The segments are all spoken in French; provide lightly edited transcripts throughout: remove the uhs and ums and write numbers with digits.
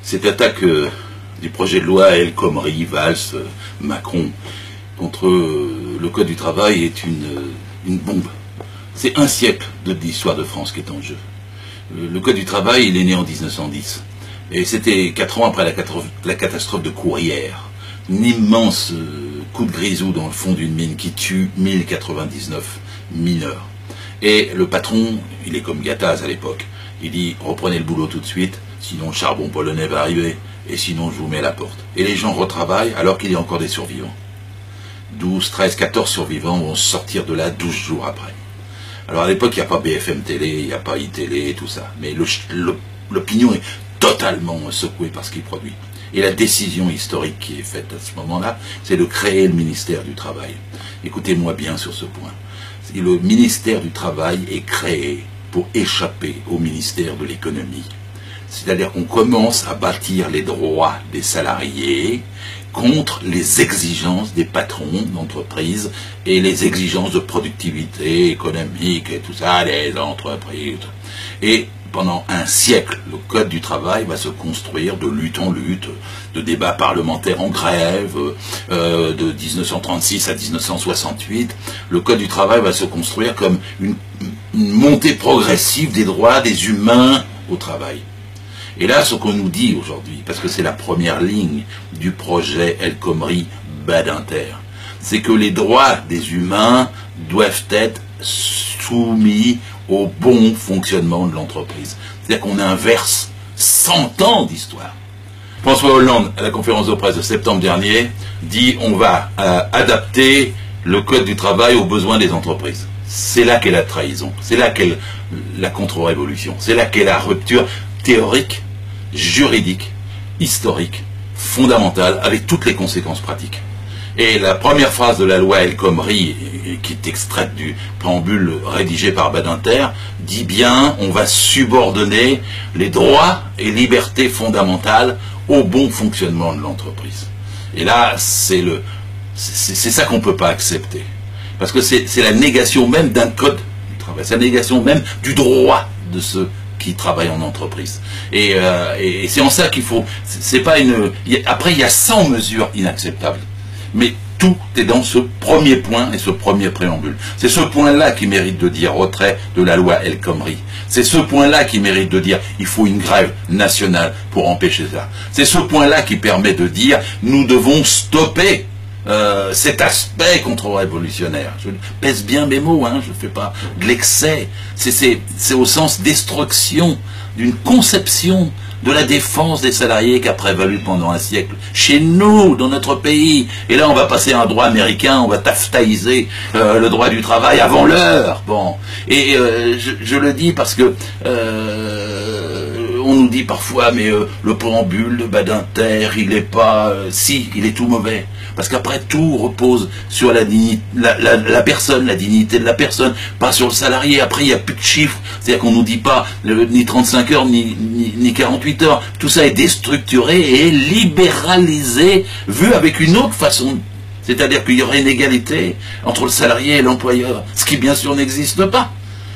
Cette attaque du projet de loi El Khomri, Valls, Macron, contre le Code du travail est une bombe. C'est un siècle de l'histoire de France qui est en jeu. Le Code du travail, il est né en 1910. Et c'était 4 ans après la catastrophe de Courrières. Un immense coup de grisou dans le fond d'une mine qui tue 1099 mineurs. Et le patron, il est comme Gattaz à l'époque. Il dit, reprenez le boulot tout de suite, sinon le charbon polonais va arriver, et sinon je vous mets à la porte. Et les gens retravaillent alors qu'il y a encore des survivants. 12, 13, 14 survivants vont sortir de là 12 jours après. Alors à l'époque, il n'y a pas BFM Télé, il n'y a pas iTélé, tout ça. Mais l'opinion est totalement secouée par ce qu'il produit. Et la décision historique qui est faite à ce moment-là, c'est de créer le ministère du Travail. Écoutez-moi bien sur ce point. Le ministère du Travail est créé pour échapper au ministère de l'Économie. C'est-à-dire qu'on commence à bâtir les droits des salariés contre les exigences des patrons d'entreprise et les exigences de productivité économique et tout ça, les entreprises. Et pendant un siècle, le Code du travail va se construire de lutte en lutte, de débats parlementaires en grève, de 1936 à 1968. Le Code du travail va se construire comme une montée progressive des droits des humains au travail. Et là, ce qu'on nous dit aujourd'hui, parce que c'est la première ligne du projet El Khomri Badinter, c'est que les droits des humains doivent être soumis au bon fonctionnement de l'entreprise. C'est-à-dire qu'on inverse 100 ans d'histoire. François Hollande, à la conférence de presse de septembre dernier, dit on va adapter le Code du travail aux besoins des entreprises. C'est là qu'est la trahison, c'est là qu'est la contre-révolution, c'est là qu'est la rupture théorique, juridique, historique, fondamentale, avec toutes les conséquences pratiques. Et la première phrase de la loi El Khomri, qui est extraite du préambule rédigé par Badinter, dit bien on va subordonner les droits et libertés fondamentales au bon fonctionnement de l'entreprise. Et là, c'est ça qu'on ne peut pas accepter. Parce que c'est la négation même d'un code du travail, c'est la négation même du droit de ceux qui travaillent en entreprise. Et c'est en ça qu'il faut... C'est pas une... Après, il y a 100 mesures inacceptables. Mais tout est dans ce premier point et ce premier préambule. C'est ce point-là qui mérite de dire retrait de la loi El Khomri. C'est ce point-là qui mérite de dire il faut une grève nationale pour empêcher ça. C'est ce point-là qui permet de dire nous devons stopper cet aspect contre-révolutionnaire. Je pèse bien mes mots, hein, je ne fais pas de l'excès. C'est au sens destruction d'une conception de la défense des salariés qui a prévalu pendant un siècle. Chez nous, dans notre pays, et là on va passer à un droit américain, on va taftaïser le droit du travail avant l'heure. Bon, et je le dis parce que on nous dit parfois, mais le préambule de Badinter, il n'est pas... si, il est tout mauvais. Parce qu'après, tout repose sur la personne, la dignité de la personne, pas sur le salarié. Après, il n'y a plus de chiffres. C'est-à-dire qu'on ne nous dit pas ni 35 heures, ni 48 heures. Tout ça est déstructuré et libéralisé, vu avec une autre façon. C'est-à-dire qu'il y aurait une égalité entre le salarié et l'employeur. Ce qui, bien sûr, n'existe pas.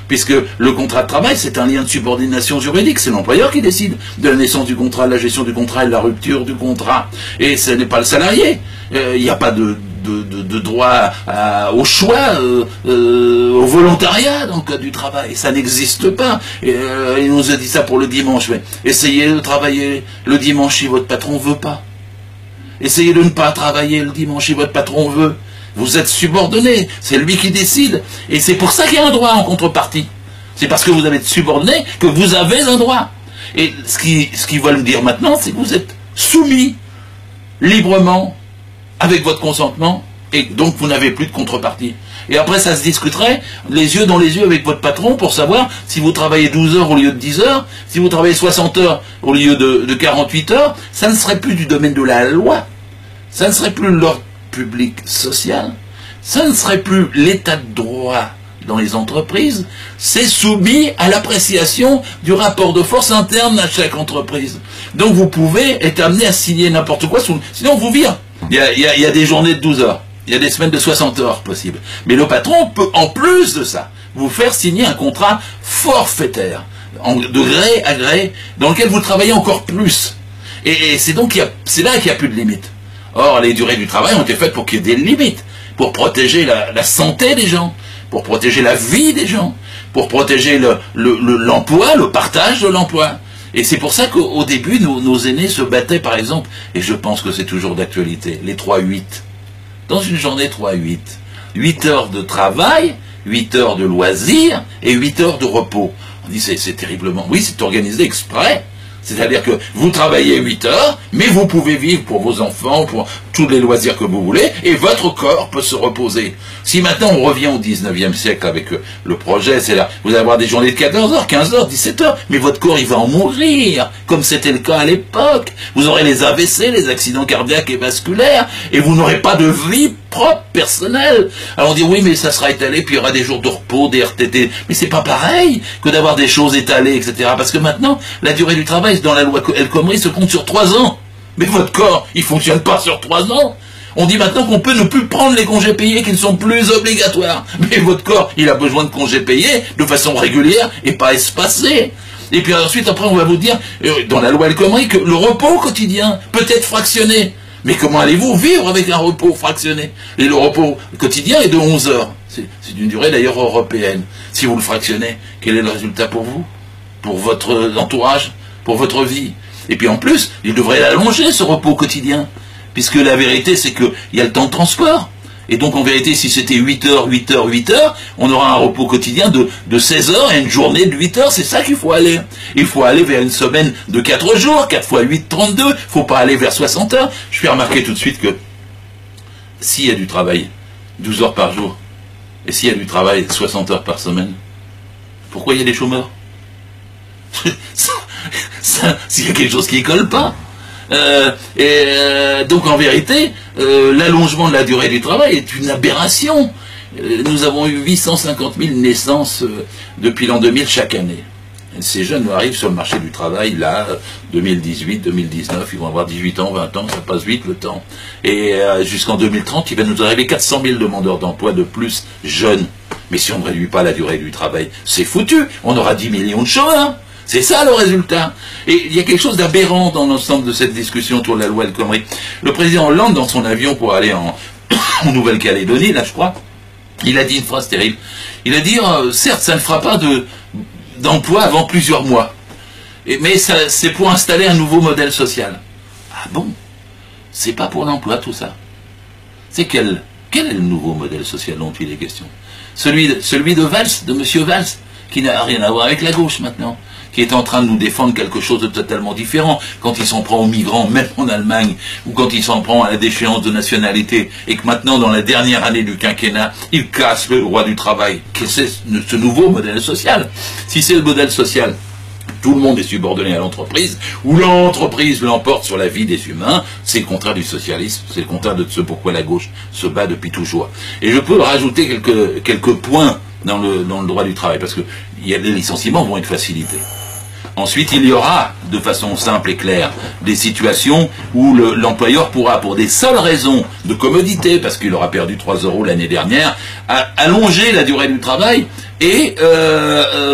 Puisque le contrat de travail, c'est un lien de subordination juridique. C'est l'employeur qui décide de la naissance du contrat, de la gestion du contrat et de la rupture du contrat. Et ce n'est pas le salarié. Il n'y a pas de droit au choix, au volontariat dans le code du travail. Ça n'existe pas. Il nous a dit ça pour le dimanche. Mais essayez de travailler le dimanche si votre patron ne veut pas. Essayez de ne pas travailler le dimanche si votre patron veut. Vous êtes subordonné, c'est lui qui décide. Et c'est pour ça qu'il y a un droit en contrepartie. C'est parce que vous avez été subordonné que vous avez un droit. Et ce qu'ils veulent dire maintenant, c'est que vous êtes soumis librement, avec votre consentement, et donc vous n'avez plus de contrepartie. Et après, ça se discuterait les yeux dans les yeux avec votre patron pour savoir si vous travaillez 12 heures au lieu de 10 heures, si vous travaillez 60 heures au lieu de 48 heures, ça ne serait plus du domaine de la loi. Ça ne serait plus l'ordre public social, ça ne serait plus l'état de droit dans les entreprises, c'est soumis à l'appréciation du rapport de force interne à chaque entreprise. Donc vous pouvez être amené à signer n'importe quoi, sinon on vous vire. Il y a des journées de 12 heures, il y a des semaines de 60 heures possibles. Mais le patron peut, en plus de ça, vous faire signer un contrat forfaitaire, de gré à gré, dans lequel vous travaillez encore plus. Et c'est donc c'est là qu'il n'y a plus de limites. Or, les durées du travail ont été faites pour qu'il y ait des limites, pour protéger la santé des gens, pour protéger la vie des gens, pour protéger l'emploi, le partage de l'emploi. Et c'est pour ça qu'au début, nos aînés se battaient, par exemple, et je pense que c'est toujours d'actualité, les 3-8. Dans une journée 3-8. 8 heures de travail, 8 heures de loisirs et 8 heures de repos. On dit c'est terriblement... Oui, c'est organisé exprès. C'est-à-dire que vous travaillez 8 heures, mais vous pouvez vivre pour vos enfants, pour tous les loisirs que vous voulez, et votre corps peut se reposer. Si maintenant on revient au 19e siècle avec le projet, c'est là, vous allez avoir des journées de 14 heures, 15 heures, 17 heures, mais votre corps il va en mourir, comme c'était le cas à l'époque. Vous aurez les AVC, les accidents cardiaques et vasculaires, et vous n'aurez pas de vie propre, personnelle. Alors on dit oui, mais ça sera étalé, puis il y aura des jours de repos, des RTT, mais c'est pas pareil que d'avoir des choses étalées, etc. Parce que maintenant, la durée du travail, dans la loi El Khomri, se compte sur 3 ans. Mais votre corps, il fonctionne pas sur 3 ans. On dit maintenant qu'on peut ne plus prendre les congés payés qui ne sont plus obligatoires. Mais votre corps, il a besoin de congés payés de façon régulière et pas espacée. Et puis ensuite, après, on va vous dire, dans la loi El Khomri, que le repos quotidien peut être fractionné. Mais comment allez-vous vivre avec un repos fractionné? Et le repos quotidien est de 11 heures. C'est d'une durée d'ailleurs européenne. Si vous le fractionnez, quel est le résultat pour vous? Pour votre entourage? Pour votre vie? Et puis en plus, il devrait l'allonger, ce repos quotidien. Puisque la vérité, c'est qu'il y a le temps de transport. Et donc en vérité, si c'était 8 heures, 8 heures, 8 heures, on aura un repos quotidien de 16 heures et une journée de 8 heures. C'est ça qu'il faut aller. Il faut aller vers une semaine de 4 jours, 4 fois 8, 32. Il ne faut pas aller vers 60 heures. Je fais remarquer tout de suite que s'il y a du travail 12 heures par jour, et s'il y a du travail 60 heures par semaine, pourquoi il y a des chômeurs? S'il y a quelque chose qui ne colle pas. Donc en vérité, l'allongement de la durée du travail est une aberration. Nous avons eu 850 000 naissances depuis l'an 2000 chaque année. Ces jeunes arrivent sur le marché du travail, là, 2018, 2019, ils vont avoir 18 ans, 20 ans, ça passe vite le temps. Et jusqu'en 2030, il va nous arriver 400 000 demandeurs d'emploi de plus jeunes. Mais si on ne réduit pas la durée du travail, c'est foutu, on aura 10 millions de chômeurs. C'est ça le résultat. Et il y a quelque chose d'aberrant dans l'ensemble de cette discussion autour de la loi El Khomri. Le président Hollande, dans son avion pour aller en Nouvelle-Calédonie, là je crois, il a dit une phrase terrible. Il a dit, certes, ça ne fera pas d'emploi avant plusieurs mois. Mais c'est pour installer un nouveau modèle social. Ah bon? C'est pas pour l'emploi tout ça. C'est quel est le nouveau modèle social dont il est question? Celui de Valls, de M. Valls, qui n'a rien à voir avec la gauche maintenant, qui est en train de nous défendre quelque chose de totalement différent, quand il s'en prend aux migrants, même en Allemagne, ou quand il s'en prend à la déchéance de nationalité, et que maintenant, dans la dernière année du quinquennat, il casse le droit du travail. Qu'est-ce que c'est ce nouveau modèle social? Si c'est le modèle social, tout le monde est subordonné à l'entreprise, ou l'entreprise l'emporte sur la vie des humains, c'est le contraire du socialisme, c'est le contraire de ce pourquoi la gauche se bat depuis toujours. Et je peux rajouter quelques points dans le droit du travail, parce que les licenciements vont être facilités. Ensuite, il y aura, de façon simple et claire, des situations où l'employeur pourra, pour des seules raisons de commodité, parce qu'il aura perdu 3 € l'année dernière, allonger la durée du travail et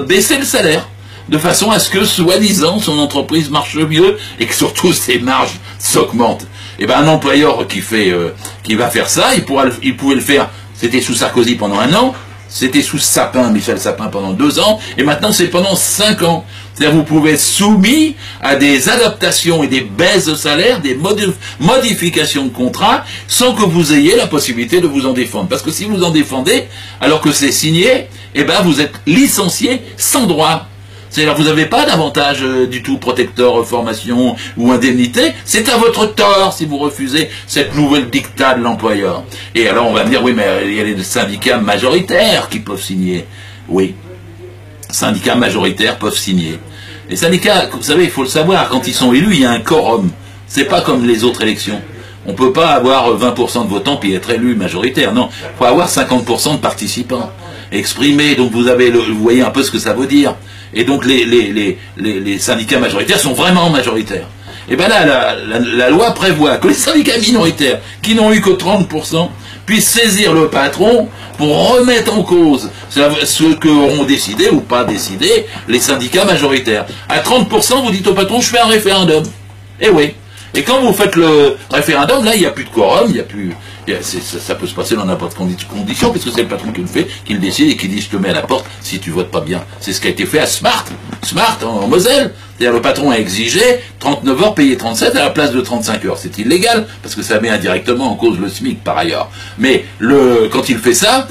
baisser le salaire, de façon à ce que, soi-disant, son entreprise marche mieux et que surtout ses marges s'augmentent. Et bien, un employeur qui va faire ça, il pouvait le faire, c'était sous Sarkozy pendant 1 an, c'était sous Sapin, Michel Sapin, pendant 2 ans, et maintenant c'est pendant 5 ans. C'est-à-dire vous pouvez être soumis à des adaptations et des baisses de salaire, des modifications de contrat, sans que vous ayez la possibilité de vous en défendre. Parce que si vous en défendez, alors que c'est signé, eh ben vous êtes licencié sans droit. C'est-à-dire vous n'avez pas d'avantage du tout, protecteur, formation ou indemnité. C'est à votre tort si vous refusez cette nouvelle dictat de l'employeur. Et alors on va me dire, oui, mais il y a les syndicats majoritaires qui peuvent signer. Oui, syndicats majoritaires peuvent signer. Les syndicats, vous savez, il faut le savoir, quand ils sont élus, il y a un quorum. C'est pas comme les autres élections. On ne peut pas avoir 20% de votants puis être élu majoritaire. Non, il faut avoir 50% de participants exprimés. Donc vous voyez un peu ce que ça veut dire. Et donc les syndicats majoritaires sont vraiment majoritaires. Et bien là, la loi prévoit que les syndicats minoritaires, qui n'ont eu que 30%, puissent saisir le patron pour remettre en cause ce qu'auront décidé ou pas décidé les syndicats majoritaires. À 30%, vous dites au patron, je fais un référendum. Eh oui, Et quand vous faites le référendum, là, il n'y a plus de quorum, il n'y a plus... ça peut se passer dans n'importe quelle condition, puisque c'est le patron qui le fait, qui le décide et qui dit je te mets à la porte si tu votes pas bien. C'est ce qui a été fait à Smart en Moselle. C'est-à-dire le patron a exigé 39 heures payées 37 à la place de 35 heures. C'est illégal, parce que ça met indirectement en cause le SMIC par ailleurs. Mais quand il fait ça,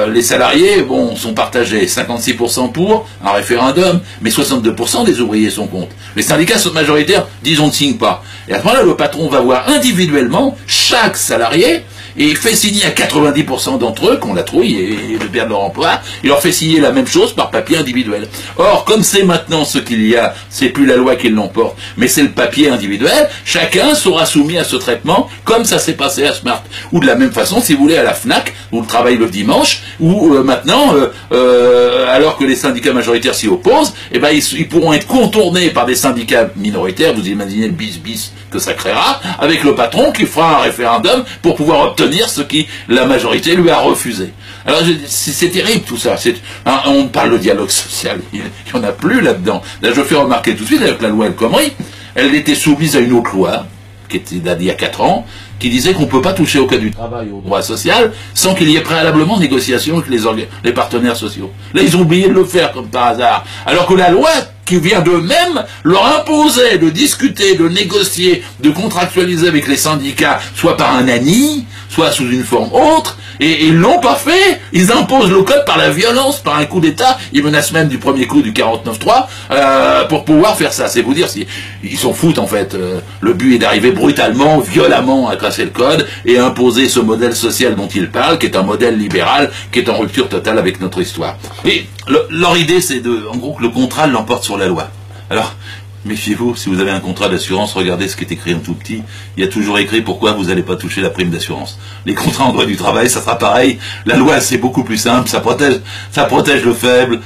les salariés sont partagés 56% pour un référendum, mais 62% des ouvriers sont contre. Les syndicats sont majoritaires, disent on ne signe pas. Et à ce moment-là, le patron va voir individuellement chaque salarié et il fait signer à 90% d'entre eux, qu'on la trouille et de perdre leur emploi, il leur fait signer la même chose par papier individuel. Or, comme c'est maintenant ce qu'il y a, c'est plus la loi qui l'emporte, mais c'est le papier individuel, chacun sera soumis à ce traitement, comme ça s'est passé à Smart. Ou de la même façon, si vous voulez, à la FNAC, où le travail le dimanche, où maintenant, alors que les syndicats majoritaires s'y opposent, eh ben, ils pourront être contournés par des syndicats minoritaires, vous imaginez le bis que ça créera, avec le patron qui fera un référendum pour pouvoir obtenir ce qui la majorité lui a refusé. Alors c'est terrible tout ça. On parle de dialogue social, il n'y en a plus là-dedans. Là, je fais remarquer tout de suite avec la loi El Khomri, elle était soumise à une autre loi, qui était d'il y a 4 ans, qui disait qu'on ne peut pas toucher au code du travail, au droit social, sans qu'il y ait préalablement négociation avec les partenaires sociaux. Là, ils ont oublié de le faire comme par hasard. Alors que la loi qui vient d'eux-mêmes leur imposait de discuter, de négocier, de contractualiser avec les syndicats, soit par un ANI, soit sous une forme autre, et ils l'ont pas fait. Ils imposent le code par la violence, par un coup d'État. Ils menacent même du premier coup du 49.3 pour pouvoir faire ça. C'est vous dire si ils s'en foutent en fait. Le but est d'arriver brutalement, violemment à casser le code et imposer ce modèle social dont ils parlent, qui est un modèle libéral, qui est en rupture totale avec notre histoire. Et leur idée, c'est en gros que le contrat l'emporte sur la loi. Alors, méfiez-vous, si vous avez un contrat d'assurance, regardez ce qui est écrit en tout petit. Il y a toujours écrit pourquoi vous n'allez pas toucher la prime d'assurance. Les contrats en droit du travail, ça sera pareil. La loi, c'est beaucoup plus simple, ça protège le faible,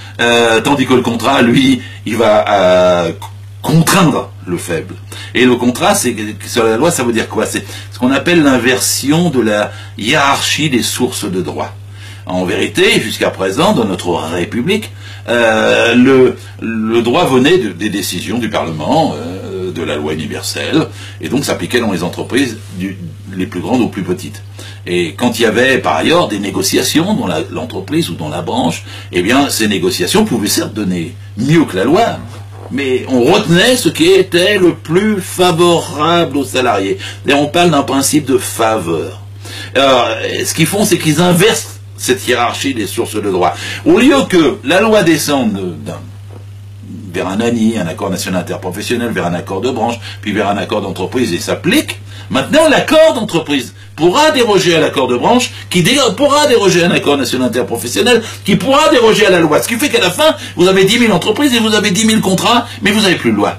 tandis que le contrat, lui, il va contraindre le faible. Et le contrat, sur la loi, ça veut dire quoi? C'est ce qu'on appelle l'inversion de la hiérarchie des sources de droit. En vérité, jusqu'à présent, dans notre République, le droit venait des décisions du Parlement, de la loi universelle, et donc s'appliquait dans les entreprises les plus grandes aux plus petites. Et quand il y avait par ailleurs des négociations dans l'entreprise ou dans la branche, eh bien ces négociations pouvaient certes donner mieux que la loi, mais on retenait ce qui était le plus favorable aux salariés. Et on parle d'un principe de faveur. Alors, ce qu'ils font, c'est qu'ils inversent cette hiérarchie des sources de droit. Au lieu que la loi descende vers un ANI, un accord national interprofessionnel, vers un accord de branche, puis vers un accord d'entreprise et s'applique, maintenant l'accord d'entreprise pourra déroger à l'accord de branche, qui pourra déroger à un accord national interprofessionnel, qui pourra déroger à la loi. Ce qui fait qu'à la fin, vous avez 10 000 entreprises et vous avez 10 000 contrats, mais vous n'avez plus de loi.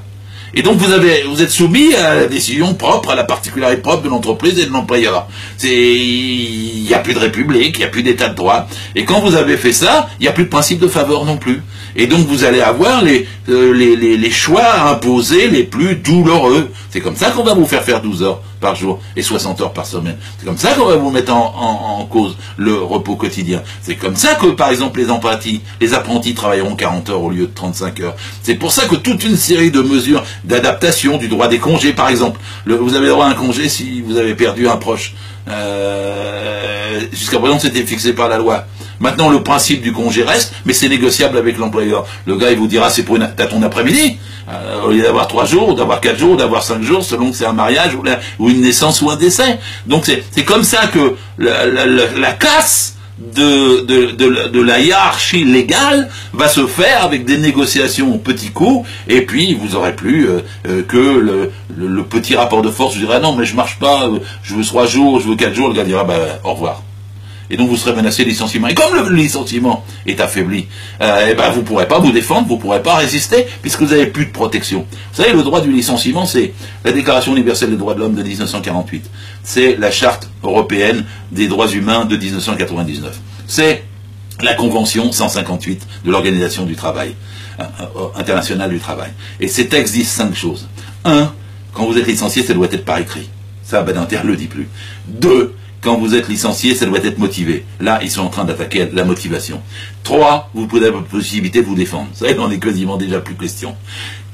Et donc vous êtes soumis à la décision propre, à la particularité propre de l'entreprise et de l'employeur. Il n'y a plus de république, il n'y a plus d'état de droit. Et quand vous avez fait ça, il n'y a plus de principe de faveur non plus. Et donc vous allez avoir les choix imposés les plus douloureux. C'est comme ça qu'on va vous faire 12 heures par jour et 60 heures par semaine. C'est comme ça qu'on va vous mettre en cause le repos quotidien. C'est comme ça que, par exemple, les apprentis travailleront 40 heures au lieu de 35 heures. C'est pour ça que toute une série de mesures d'adaptation du droit des congés, par exemple. Vous avez droit à un congé si vous avez perdu un proche. Jusqu'à présent, c'était fixé par la loi. Maintenant, le principe du congé reste, mais c'est négociable avec l'employeur. Le gars, il vous dira, c'est pour t'as ton après-midi, au lieu d'avoir 3 jours, ou d'avoir 4 jours, ou d'avoir 5 jours, selon que c'est un mariage, ou une naissance, ou un décès. Donc, c'est comme ça que la casse de la hiérarchie légale va se faire avec des négociations au petit coup, et puis vous aurez plus que le petit rapport de force. Je dirais, non, mais je marche pas, je veux 3 jours, je veux 4 jours, le gars dira, au revoir. Et donc vous serez menacé de licenciement. Et comme le licenciement est affaibli, vous ne pourrez pas vous défendre, vous ne pourrez pas résister, puisque vous n'avez plus de protection. Vous savez, le droit du licenciement, c'est la Déclaration universelle des droits de l'homme de 1948. C'est la Charte européenne des droits humains de 1999. C'est la Convention 158 de l'Organisation du travail, internationale du travail. Et ces textes disent 5 choses. 1, quand vous êtes licencié, ça doit être par écrit. Ça, Badinter ne le dit plus. 2, quand vous êtes licencié, ça doit être motivé. Là, ils sont en train d'attaquer la motivation. 3, vous pouvez avoir la possibilité de vous défendre. Ça, il n'en est quasiment déjà plus question.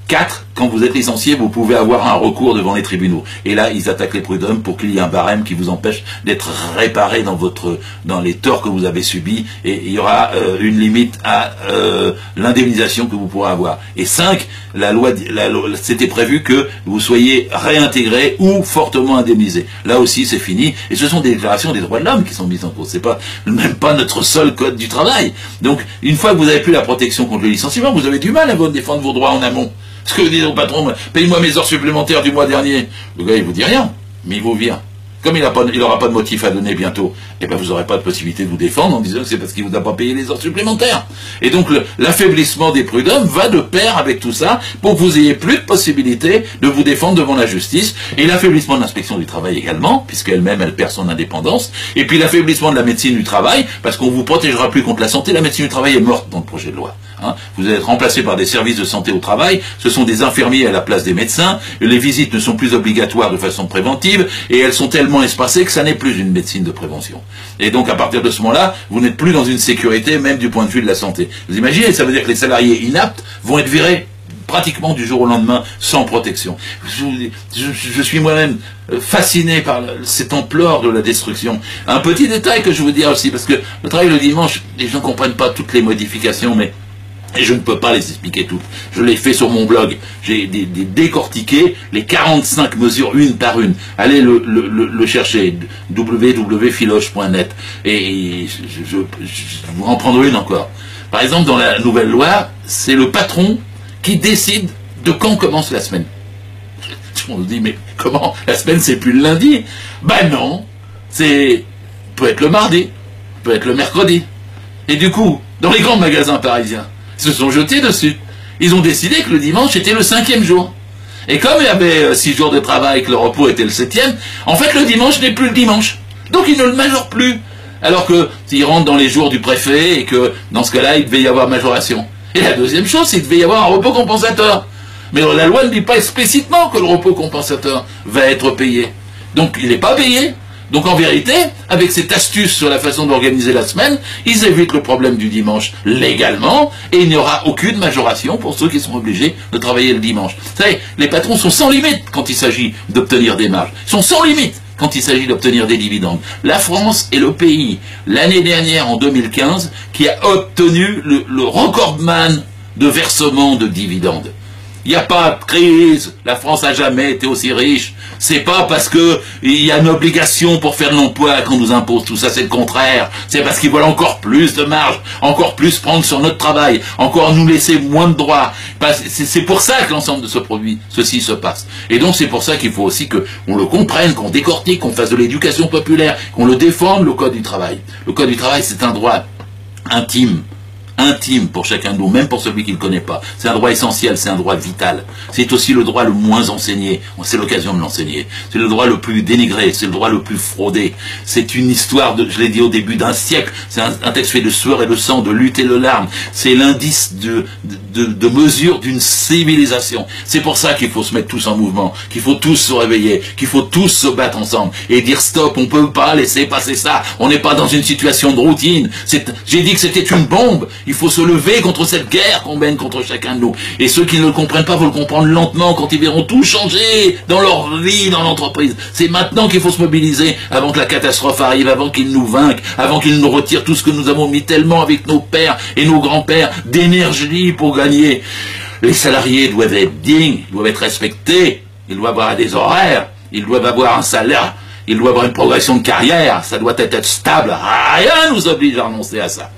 4, quand vous êtes licencié, vous pouvez avoir un recours devant les tribunaux. Et là, ils attaquent les prud'hommes pour qu'il y ait un barème qui vous empêche d'être réparé dans les torts que vous avez subis. Et il y aura une limite à l'indemnisation que vous pourrez avoir. Et 5, c'était prévu que vous soyez réintégré ou fortement indemnisé. Là aussi, c'est fini. Et ce sont des déclarations des droits de l'homme qui sont mises en cause. C'est pas même pas notre seul code du travail. Donc, une fois que vous n'avez plus la protection contre le licenciement, vous avez du mal à vous défendre vos droits en amont. Ce que vous dites au patron, paye-moi mes heures supplémentaires du mois dernier. Le gars, il vous dit rien, mais il vous vire. Comme il n'aura pas de motif à donner bientôt, eh ben vous n'aurez pas de possibilité de vous défendre en disant que c'est parce qu'il vous a pas payé les heures supplémentaires. Et donc l'affaiblissement des prud'hommes va de pair avec tout ça pour que vous ayez plus de possibilité de vous défendre devant la justice. Et l'affaiblissement de l'inspection du travail également, puisqu'elle-même elle perd son indépendance. Et puis l'affaiblissement de la médecine du travail, parce qu'on vous protégera plus contre la santé. La médecine du travail est morte dans le projet de loi. Vous allez être remplacé par des services de santé au travail, ce sont des infirmiers à la place des médecins, les visites ne sont plus obligatoires de façon préventive, et elles sont tellement espacées que ça n'est plus une médecine de prévention. Et donc à partir de ce moment-là, vous n'êtes plus dans une sécurité, même du point de vue de la santé. Vous imaginez, ça veut dire que les salariés inaptes vont être virés pratiquement du jour au lendemain, sans protection. Je suis moi-même fasciné par cette ampleur de la destruction. Un petit détail que je veux dire aussi, parce que le travail le dimanche, les gens ne comprennent pas toutes les modifications, mais et je ne peux pas les expliquer toutes. Je l'ai fait sur mon blog. J'ai décortiqué les 45 mesures une par une. Allez le chercher, www.filoche.net. Et je vous en prendrai une encore. Par exemple, dans la nouvelle loi, c'est le patron qui décide de quand commence la semaine. On se dit, mais comment? La semaine, c'est plus le lundi? Ben non. Peut être le mardi, peut être le mercredi. Et du coup, dans les grands magasins parisiens, se sont jetés dessus. Ils ont décidé que le dimanche était le 5e jour. Et comme il y avait 6 jours de travail, que le repos était le 7e, en fait le dimanche n'est plus le dimanche. Donc ils ne le majorent plus. Alors que s'ils rentrent dans les jours du préfet et que dans ce cas-là, il devait y avoir majoration. Et la deuxième chose, c'est qu'il devait y avoir un repos compensateur. Mais la loi ne dit pas explicitement que le repos compensateur va être payé. Donc il n'est pas payé. Donc en vérité, avec cette astuce sur la façon d'organiser la semaine, ils évitent le problème du dimanche légalement, et il n'y aura aucune majoration pour ceux qui sont obligés de travailler le dimanche. Vous savez, les patrons sont sans limite quand il s'agit d'obtenir des marges. Ils sont sans limite quand il s'agit d'obtenir des dividendes. La France est le pays, l'année dernière, en 2015, qui a obtenu le recordman de versement de dividendes. Il n'y a pas de crise, la France n'a jamais été aussi riche. C'est pas parce que il y a une obligation pour faire de l'emploi qu'on nous impose tout ça, c'est le contraire. C'est parce qu'ils veulent encore plus de marge, encore plus prendre sur notre travail, encore nous laisser moins de droits. C'est pour ça que l'ensemble de ceci se passe. Et donc c'est pour ça qu'il faut aussi qu'on le comprenne, qu'on décortique, qu'on fasse de l'éducation populaire, qu'on le défende, le code du travail. Le code du travail, c'est un droit intime pour chacun de nous, même pour celui qui ne le connaît pas. C'est un droit essentiel, c'est un droit vital. C'est aussi le droit le moins enseigné. C'est l'occasion de l'enseigner. C'est le droit le plus dénigré, c'est le droit le plus fraudé. C'est une histoire, je l'ai dit au début, d'un siècle. C'est un texte fait de sueur et de sang, de lutte et de larmes. C'est l'indice de mesure d'une civilisation. C'est pour ça qu'il faut se mettre tous en mouvement, qu'il faut tous se réveiller, qu'il faut tous se battre ensemble et dire stop, on ne peut pas laisser passer ça. On n'est pas dans une situation de routine. J'ai dit que c'était une bombe. Il faut se lever contre cette guerre qu'on mène contre chacun de nous. Et ceux qui ne le comprennent pas vont le comprendre lentement quand ils verront tout changer dans leur vie, dans l'entreprise. C'est maintenant qu'il faut se mobiliser avant que la catastrophe arrive, avant qu'ils nous vainquent, avant qu'ils nous retirent tout ce que nous avons mis tellement avec nos pères et nos grands-pères d'énergie pour gagner. Les salariés doivent être dignes, ils doivent être respectés, ils doivent avoir des horaires, ils doivent avoir un salaire, ils doivent avoir une progression de carrière, ça doit être stable. Rien nous oblige à renoncer à ça.